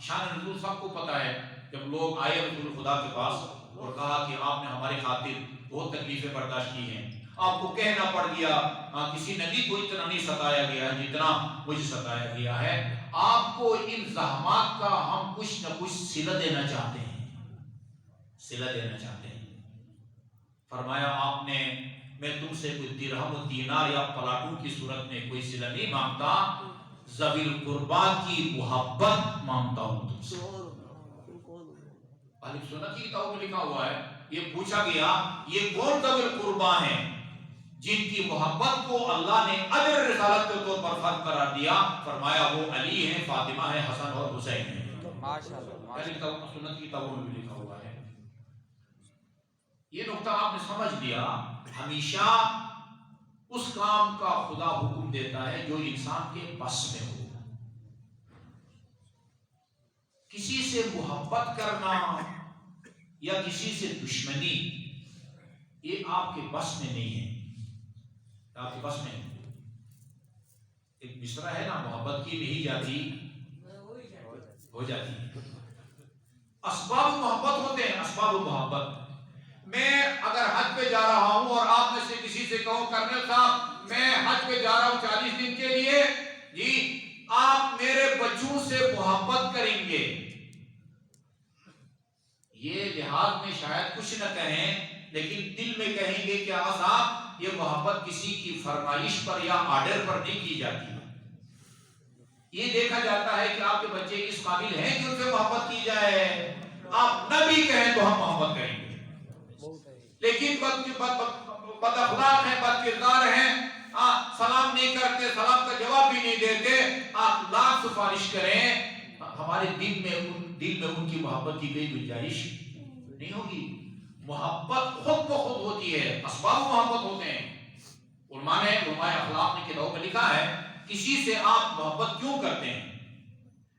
شان نزول سب کو پتا ہے، جب لوگ آئے رسول خدا کے پاس اور کہا کہ آپ نے ہمارے خاطر بہت تکلیفیں برداشت کی ہیں، آپ کو کہنا پڑ گیا کسی نبی کو اتنا نہیں ستایا گیا جتنا مجھے ستایا گیا ہے، آپ کو ان زحمات کا ہم کچھ نہ کچھ صلہ دینا چاہتے ہیں، صلہ دینا چاہتے ہیں۔ فرمایا آپ نے میں تم سے کوئی درہم و دینار یا پلاٹوں کی صورت میں کوئی صلہ نہیں مانگتا، ذوی القربا کی محبت مانگتا ہوں تم سے۔ اہل سنت کی کتابوں میں لکھا ہوا ہے، یہ پوچھا گیا یہ کون ذوی القربا ہیں جن کی محبت کو اللہ نے اجر رسالت کے طور پر فرض قرار دیا؟ فرمایا وہ علی ہیں، فاطمہ ہے، حسن اور حسین ہیں۔ ماشاءاللہ سنت کی کتابوں میں بھی لکھا ہوا ہے۔ یہ نقطہ آپ نے سمجھ لیا، ہمیشہ اس کام کا خدا حکم دیتا ہے جو انسان کے بس میں ہو۔ کسی سے محبت کرنا یا کسی سے دشمنی یہ آپ کے بس میں نہیں ہے، آپ کے بس میں ایک مصرع ہے نا، محبت کی نہیں جاتی ہو جاتی ہے۔ اسباب محبت ہوتے ہیں، اسباب محبت۔ میں اگر حج پہ جا رہا ہوں اور آپ میں سے کسی سے کہوں کرنل صاحب میں حج پہ جا رہا ہوں 40 دن کے لیے، جی آپ میرے بچوں سے محبت کریں گے، یہ لحاظ میں شاید کچھ نہ کہیں لیکن دل میں کہیں گے کہ صاحب یہ محبت کسی کی فرمائش پر یا آرڈر پر نہیں کی جاتی، یہ دیکھا جاتا ہے کہ آپ کے بچے اس قابل ہیں کہ ان سے محبت کی جائے۔ آپ نہ بھی کہیں تو ہم محبت کریں گے، لیکن بد اخلاق ہیں، بد کردار ہیں، سلام نہیں کرتے، سلام کا جواب بھی نہیں دیتے، آپ لاکھ سفارش کریں ہمارے دل میں ان کی محبت کی کوئی گنجائش نہیں ہوگی۔ محبت خود بخود ہوتی ہے، اسباب محبت ہوتے ہیں۔ علماء اخلاق نے کتابوں میں لکھا ہے کسی سے آپ محبت کیوں کرتے ہیں؟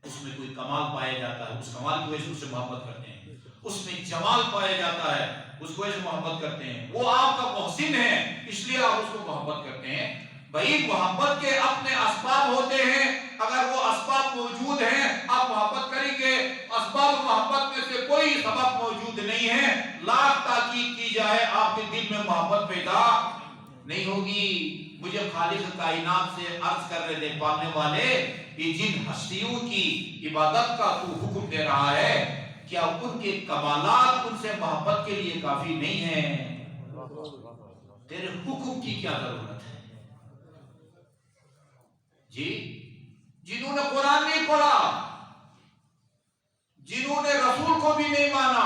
اس میں کوئی کمال پایا جاتا ہے، اس کمال کی وجہ سے اس سے محبت کرتے ہیں، اس میں جمال پایا جاتا ہے، اس کو ایسے محبت کرتے ہیں، وہ آپ کا محسن ہے اس لیے آپ اس کو محبت کرتے ہیں۔ بھائی محبت کے اپنے اسباب ہوتے ہیں، اگر وہ اسباب موجود ہیں آپ محبت کریں گے، اسباب محبت میں سے کوئی سبب موجود نہیں ہے، لاکھ تاکید کی جائے آپ کے دل میں محبت پیدا نہیں ہوگی۔ مجھے خالق کائنات سے عرض کر رہے تھے پالنے والے، یہ جن ہستیوں کی عبادت کا تو حکم دے رہا ہے کیا ان کے کمالات ان سے محبت کے لیے کافی نہیں ہیں؟ تیرے حکم کی کیا ضرورت ہے؟ جی جنہوں نے قرآن نہیں پڑھا، جنہوں نے رسول کو بھی نہیں مانا،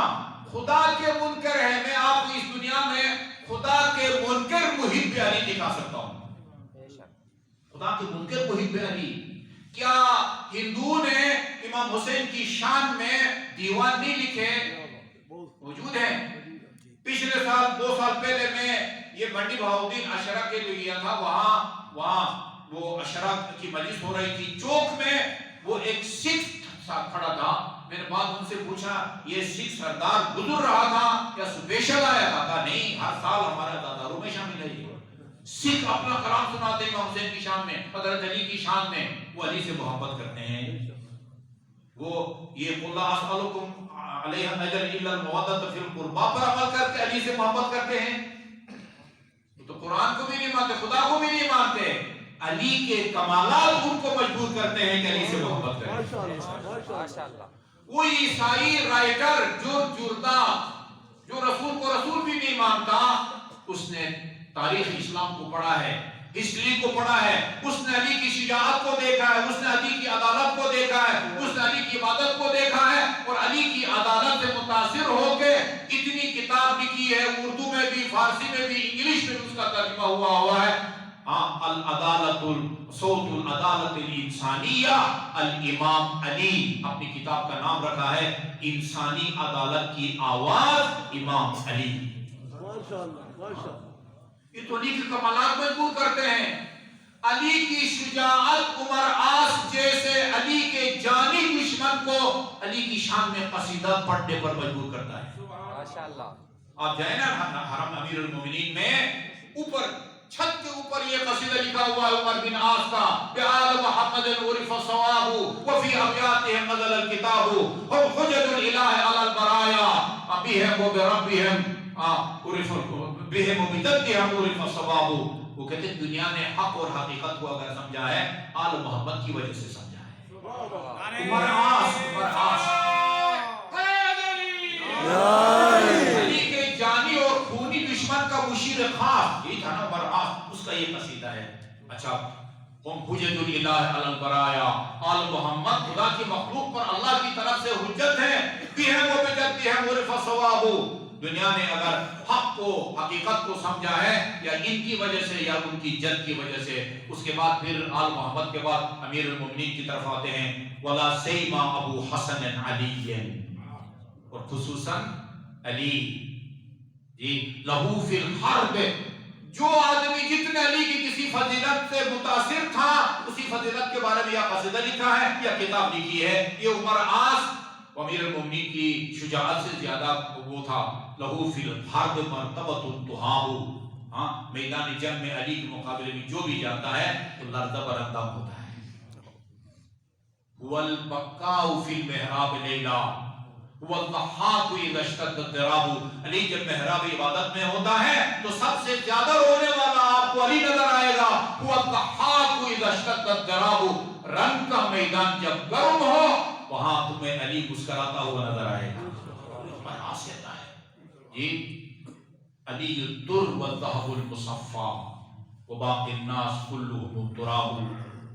خدا کے منکر ہے۔ میں آپ کو اس دنیا میں خدا کے منکر محب علی دکھا سکتا ہوں، خدا کے منکر محب علی۔ کیا ہندو نے امام حسین کی شان میں دیوان نہیں لکھے؟ موجود ہیں۔ پچھلے سال 2 سال پہلے میں یہ منڈی بہاؤدین اشرا کے لیے گیا تھا، وہاں وہ اشرا کی مجلس ہو رہی تھی، چوک میں وہ ایک سکھ کھڑا تھا، میں نے بعد ان سے پوچھا یہ سکھ سردار گزر رہا تھا یا اسپیشل آیا تھا؟ کہا نہیں، ہر سال ہمارا داداروں میں شامل ہے۔ سکھ اپنا کلام سناتے ہیں امام حسین کی شان میں، حضرت علی کی شان میں، وہ علی سے محبت کرتے ہیں۔ وہ یہ قل لا اسألکم علیہ اجر الا المودۃ فی القربى پر عمل کر کے علی سے محبت کرتے ہیں، تو قرآن کو بھی نہیں مانتے، خدا کو بھی نہیں مانتے، علی کے کمالات ان کو مجبور کرتے ہیں کہ علی سے محبت کریں۔ وہ عیسائی رائٹر جو جردہ جو رسول کو رسول بھی نہیں مانتا، اس نے تاریخ اسلام کو پڑھا ہے، ہسٹری کو پڑھا ہے، اس نے علی کی شجاعت کو دیکھا ہے، اس نے علی کی عدالت کو دیکھا ہے، اس نے علی کی عبادت کو دیکھا ہے، اور علی کی عدالت سے متاثر ہو کے اتنی کتاب لکھی ہے، اردو میں بھی، فارسی میں بھی، انگلش میں بھی اس کا ترجمہ ہوا ہے۔ العدالت صوت العدالت الانسانیہ، الامام علی اپنی کتاب کا نام رکھا ہے، انسانی عدالت کی آواز امام علی۔ یہ تو علی کے کمالات مجبور کرتے ہیں۔ علی کی شجاعت عمر آس جیسے علی کے جانی دشمن کو علی کی شان میں قصیدہ پڑھنے پر مجبور کرتا ہے۔ ماشاءاللہ آپ جائیں نا حرم امیر المومنین میں، اوپر چھت کے اوپر یہ قصیدہ لکھا ہوا ہے عمر بن عاص کا، بِآل محمد عرف صواب وفی ابیاتہ نزل الکتاب ہم حجج الالہ علی بربهم وبربهم عرف بهم وبضدهم عرف الصواب. وہ کہتے ہیں دنیا نے حق اور حقیقت کو اگر سمجھا ہے آل محمد کی وجہ سے سمجھا ہے. عمر عاص علی کے جانی اور خونی دشمن کا مشیر خاص یہی تھا نا عمر عاص، اس کا یہ قصیدہ ہے. اچھا ہم حجت الالہ علی البرایا، آل محمد خدا کی مخلوق پر اللہ کی طرف سے حجت ہے. بہم و بجدہم عرف الصواب. دنیا نے اگر حق کو حقیقت کو سمجھا ہے یا ان کی وجہ سے یا ان کی جد کی وجہ سے. اس کے بعد پھر آل محمد کے بعد امیر المومنین کی طرف آتے ہیں. ولا سیما ابو حسن علی، اور خصوصاً علی جی لہو فی الحرب. جو آدمی جتنے علی کی کسی فضیلت سے متاثر تھا اسی فضیلت کے بارے میں یا قصیدہ لکھا ہے یا کتاب لکھی ہے. یہ عمر عاص امیر المومنین کی شجاعت سے زیادہ وہ تھا. لہو فی الحرب مرتبۃ تہاب. ہاں میدان جنگ میں علی کے مقابلے میں جو بھی جاتا ہے تو لرزہ برندہ ہوتا ہے. هو البقاء فی المحراب لیلا هو الضحاک اذا اشتد الضراب. علی جب محراب عبادت میں ہوتا ہے تو سب سے زیادہ رونے والا آپ کو علی نظر آئے گا. هو الضحاک اذا اشتد الضراب. رنگ کا میدان جب گرم ہو وہاں تمہیں علی مسکراتا ہوا نظر آئے گا. خاصیت ہے جی علی الدر والذهب المصفى وباقی الناس كلهم تراب.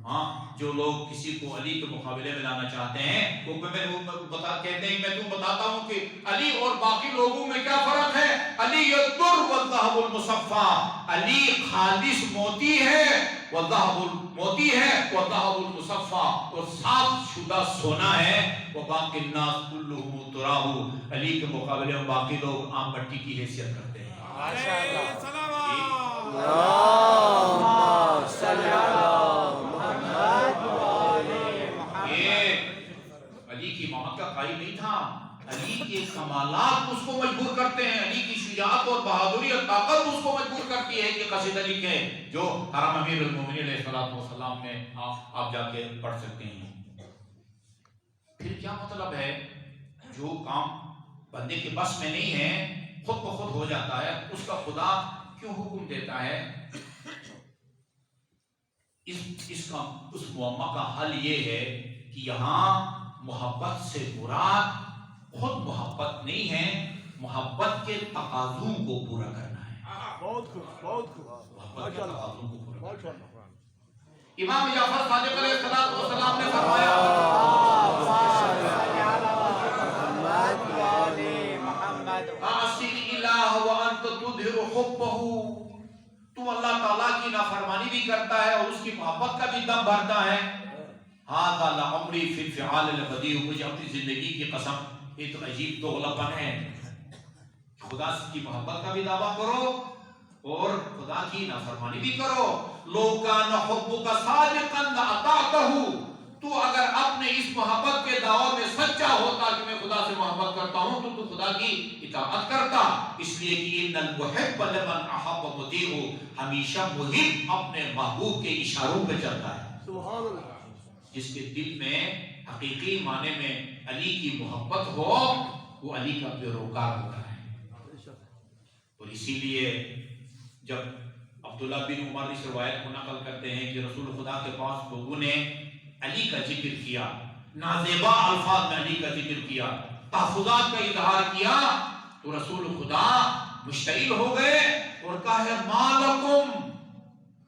ہاں جو لوگ کسی کو علی کے مقابلے میں لانا چاہتے ہیں وہ کہتے ہیں میں تم بتاتا ہوں کہ علی اور باقی لوگوں میں کیا فرق ہے. علی الدر والذهب المصفى. علی خالص موتی ہے والذهب موتی ہے والذهب المصفى اور صاف شدہ سونا ہے. وباقی الناس كلهم تراب. علی کے مقابلے میں باقی لوگ عام مٹی کی حیثیت کرتے ہیں. اللهم صل علی علی کی امامت کا قائل نہیں تھا. علی کے کمالات اس کو مجبور کرتے ہیں. علی کی شجاعت اور بہادری اور طاقت اس کو مجبور کرتی ہے کہ قصیدہ لکھے جو حرم امیر المومنین علیہ السلام میں آپ جا کے پڑھ سکتے ہیں. پھر کیا مطلب ہے جو کام بندے کے بس میں نہیں ہے خود بخود ہو جاتا ہے اس کا خدا کیوں حکم دیتا ہے؟ اس معمہ کا حل یہ ہے کہ یہاں محبت سے مراد خود محبت نہیں ہے، محبت کے تقاضوں کو پورا کرنا ہے. بہت خوب محبت کے تقاضوں کو پورا کرنا ہے. امام جعفر صادق علیہ السلام نے فرمایا تو اللہ تعالیٰ کی نافرمانی بھی کرتا ہے اور اس کی محبت کا بھی دم بھرتا ہے. ہذا لعمری فی الفعال البدیع. مجھے اپنی زندگی کی قسم یہ تو عجیب دوغلاپن ہے. خدا کی محبت کا بھی دعویٰ کرو اور خدا کی نافرمانی بھی کرو. لو کان حبک صادقا لاطعتہ. تو اگر اپنے اس محبت کے دعوے میں سچا ہوتا کہ میں خدا سے محبت کرتا ہوں تو خدا کی اطاعت کرتا. اس لیے کہ ان المحب لمن احب مطیع. ہمیشہ محب اپنے محبوب کے اشاروں پہ چلتا ہے. سبحان اللہ. جس کے دل میں حقیقی معنی میں علی کی محبت ہو وہ علی کا پیروکار ہوتا ہے. اور اسی لیے جب عبداللہ بن عمر اس روایت کو نقل کرتے ہیں کہ رسول خدا کے پاس لوگوں نے علی کا ذکر کیا، نازیبا الفاظ میں علی کا ذکر کیا، تحفظات کا اظہار کیا تو رسول خدا مشتعل ہو گئے اور کہا مالکم،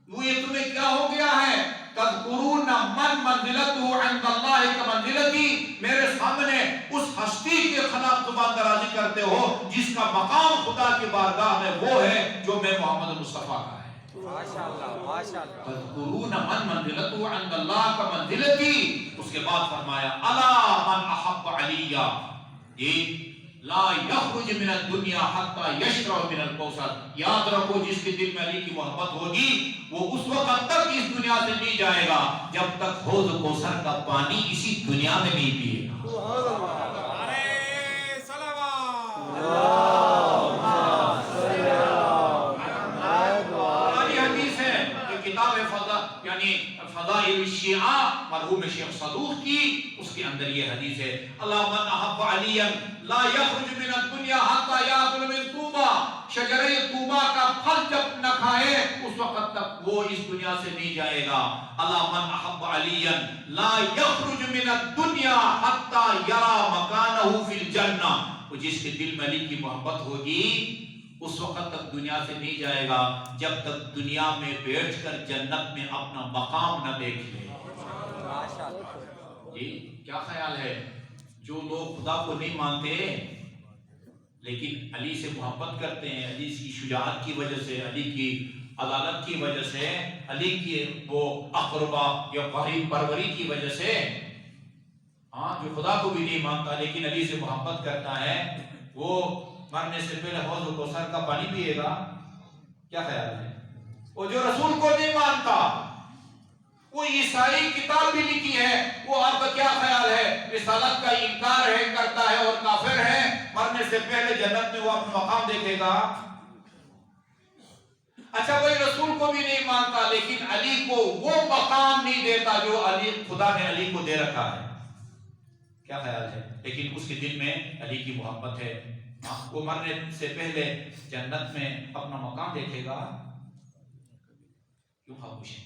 وہ یہ تمہیں کیا ہو گیا ہے؟ تذکرون من منزلتہ عند اللہ کمنزلتی. میرے سامنے اس ہستی کے خلاف زبان درازی کرتے ہو جس کا مقام خدا کی بارگاہ میں وہ ہے جو میں محمد مصطفیٰ کا ہے. تذکرون من منزلتہ عند اللہ کمنزلتی. اس کے بعد فرمایا الا من احب علی لا یخرج من الدنیا حتی یشرب من الکوثر. یاد رکھو جس کے دل میں علی کی محبت ہوگی وہ اس وقت تک اس دنیا سے نہیں جائے گا جب تک حوض کوثر کا پانی اسی دنیا میں نہیں پیے گا. حدیث ہے کہ کتاب فضائل الشیعہ مرحوم شیخ صدوق کی، اس کے اندر یہ حدیث ہے، اللہ من احب علیا لا یخرج من الدنیا حتی یاکل من طوبہ، شجرہ طوبہ کا پھل جب نہ کھائے اس وقت تک وہ اس دنیا سے نہیں جائے گا۔ اللہ من احب علیا لا یخرج من الدنیا حتی یرا مکانہ فی الجنہ، وہ جس کے دل میں علی کی محبت ہوگی اس وقت تک دنیا سے نہیں جائے گا جب تک دنیا میں بیٹھ کر جنت میں اپنا مقام نہ دیکھ لے۔ جی کیا خیال ہے؟ جو لوگ خدا کو نہیں مانتے لیکن علی سے محبت کرتے ہیں، علی کی شجاعت کی وجہ سے، علی کی عدالت کی وجہ سے، علی کی وہ اقربا یا قریب پروری کی وجہ سے، ہاں جو خدا کو بھی نہیں مانتا لیکن علی سے محبت کرتا ہے، وہ مرنے سے پہلے حوض کوثر کا پانی پیے گا؟ کیا خیال ہے؟ وہ جو رسول کو نہیں مانتا، وہ عیسائی کتاب بھی لکھی ہے، وہ آپ کا کیا خیال ہے؟ رسالت کا انکار ہے، کرتا ہے اور کافر ہے، مرنے سے پہلے جنت میں وہ اپنا مقام دیکھے گا؟ اچھا بھائی رسول کو بھی نہیں مانتا لیکن علی کو وہ مقام نہیں دیتا جو علی خدا نے علی کو دے رکھا ہے، کیا خیال ہے؟ لیکن اس کے دل میں علی کی محبت ہے، وہ مرنے سے پہلے جنت میں اپنا مقام دیکھے گا؟ کیوں خاموش ہے؟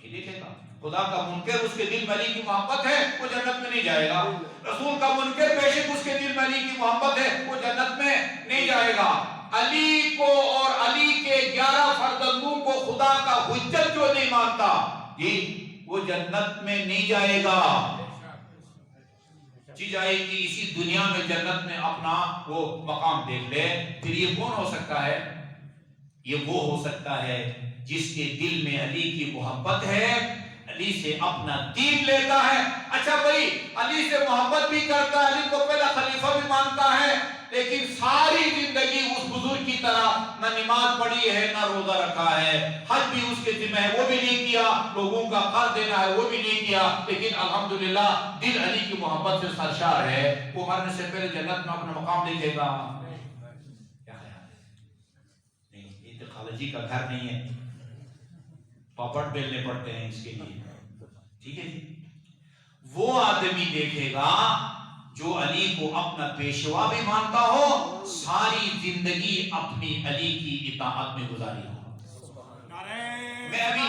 نہیں دیکھے گا۔ خدا کا منکر اس کے دل میں علی کی محبت ہے، وہ جنت میں نہیں جائے گا۔ رسول کا منکر بے شک اس کے دل میں علی کی محبت ہے، وہ جنت میں نہیں جائے گا۔ علی کو اور علی کے 11 فرزندوں کو خدا کا حجت جو نہیں مانتا جی وہ جنت میں نہیں جائے گا، جی جائے گی اسی دنیا میں جنت میں اپنا وہ مقام دیکھ لے۔ پھر یہ کون ہو سکتا ہے؟ یہ وہ ہو سکتا ہے جس کے دل میں علی کی محبت ہے، علی سے اپنا دین لیتا ہے۔ اچھا بھائی علی سے محبت بھی کرتا ہے، علی کو پہلا خلیفہ بھی مانتا ہے، لیکن ساری زندگی اس بزرگ کی طرح نہ نماز پڑھی ہے نہ روزہ رکھا ہے، حج بھی اس کے ذمہ ہے وہ بھی نہیں کیا، لوگوں کا قرض دینا ہے وہ بھی نہیں کیا، لیکن الحمدللہ دل علی کی محبت سے سرشار ہے، وہ مرنے سے پہلے جنت میں اپنا مقام دیکھے گا۔ کیا خیال ہے؟ نہیں، یہ تو خالجی کا گھر نہیں ہے، پاپڑ بیلنے پڑتے ہیں اس کے لیے، ٹھیک ہے جی۔ وہ آدمی دیکھے گا جو علی کو اپنا پیشوا بھی مانتا ہو، ساری زندگی اپنی علی کی اطاعت میں گزاری ہو۔ میں ابھی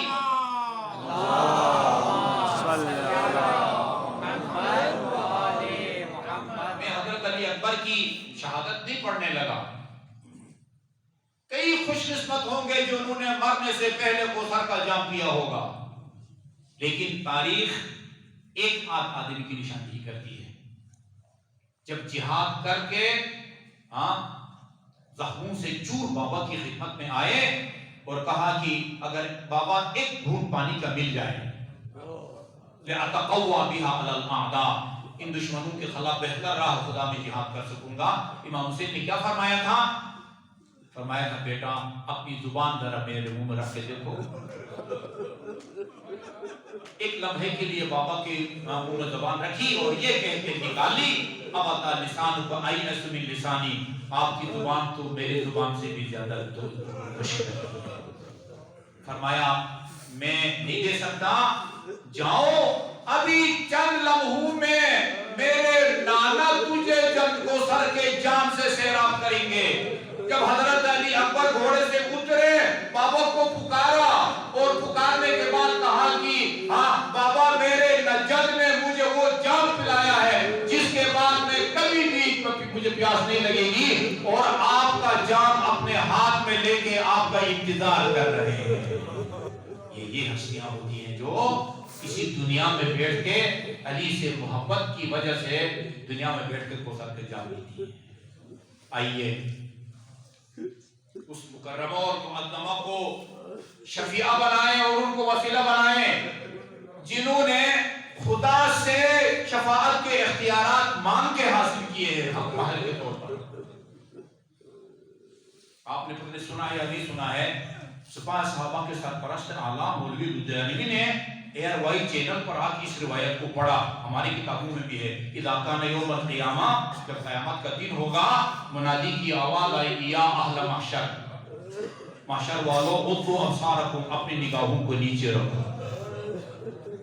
حضرت علی اکبر کی شہادت نہیں پڑھنے لگا۔ کئی خوش قسمت ہوں گے جو انہوں نے مرنے سے پہلے کوثر کا جام پیا ہوگا، لیکن تاریخ ایک آدمی کی نشاندہی کرتی ہے۔ جب جہاد کر کے زخموں سے چور بابا کی خدمت میں آئے اور کہا کہ اگر بابا ایک گھونٹ پانی کا مل جائے لَأَتَقَوَّى بِهَا عَلَى الْأَعْدَاءِ، ان دشمنوں کے خلاف بہتر راہ خدا میں جہاد کر سکوں گا۔ امام حسین نے کیا فرمایا تھا؟ فرمایا تھا بیٹا اپنی زبان ذرا میرے منہ میں رکھ کے دیکھو۔ ایک لمحے کے لیے بابا کے منہ میں زبان رکھی اور یہ کہتے نکالی، اب اتا لسان کو ایس من لسانی، آپ کی زبان تو میرے زبان سے بھی زیادہ خوشی ہے۔ فرمایا میں نہیں دے سکتا، جاؤ ابھی چند لمحوں میں میرے نانا تجھے جب کوثر کے جام سے سیراب کریں گے۔ جب حضرت علی اکبر گھوڑے سے اترے، بابا کو پکارا اور پکارنے کے بعد کہا کہ ہاں بابا میرے نجد نے مجھے وہ جام پلایا ہے جس کے بعد میں کبھی بھی مجھے پیاس نہیں لگے گی، اور آپ کا جام اپنے ہاتھ میں لے کے آپ کا انتظار کر رہے ہیں۔ یہ ہستیاں ہوتی ہیں جو اسی دنیا میں بیٹھ کے علی سے محبت کی وجہ سے دنیا میں بیٹھ کے کوثر کے جام لیتی ہیں۔ آئیے اس مکرمہ اور معظمہ کو شفیعہ بنائیں اور ان کو وسیلہ بنائیں جنہوں نے خدا سے شفاعت کے اختیارات مانگ کے حاصل کیے ہیں حق محل کے طور پر۔ آپ نے پتہ سنا ہے یا نہیں سنا ہے، سپاہ صحابہ کے سرپرست اعلیٰ مولوی لدھیانوی نے ایئر وائی چینل پر آ کے اس روایت کو پڑھا، ہماری کتابوں میں بھی ہے، اذا کان یوم القیامہ، جب قیامت کا دن ہوگا، منادی کی آواز آئے گی، یا اہل محشر، محشر والو غضوا ابصارکم، اپنی نگاہوں کو نیچے رکھو۔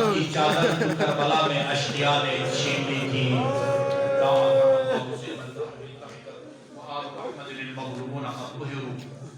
شہادت کی چادر کربلا میں اشقیاء نے چھین لی تھی محمد للمظلومون قد ظہروا